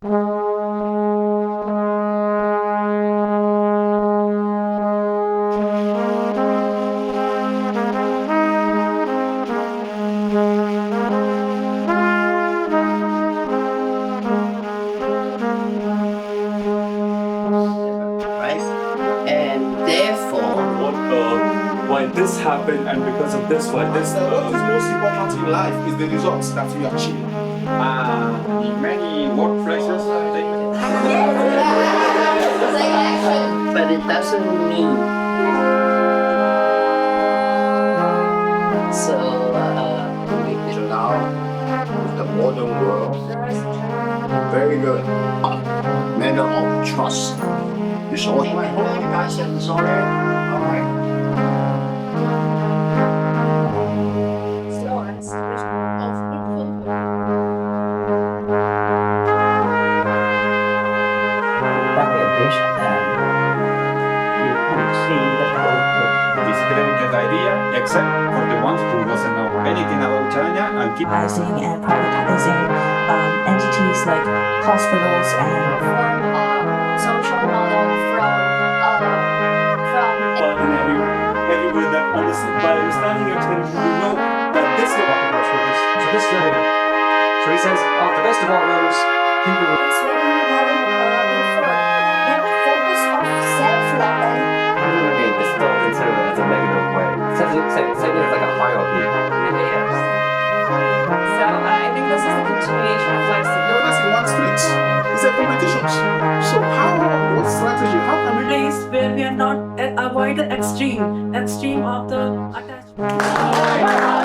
And therefore, why this happened, and because of this, why this. What is most important in life is the results that you achieve. In many workplaces, but it doesn't mean. So Now, the modern world, very good. Matter of trust. It's all I hope you guys enjoy it. All right. this very good idea, except for the ones who doesn't know anything about China and keep privatizing and privatizing entities like hospitals and social model from everyone that understands by understanding everything, you know that this is what goes for this. So this is the video. So he says, of the best of all worlds, people will. it's very important focus on self-love and Again, it's still considered as a negative way. Say there's like a hierarchy. So I think this is the continuation of flexibility. that's in one street. It's a competition. So what strategy? How can we place where we are not avoid the extreme of the attachment.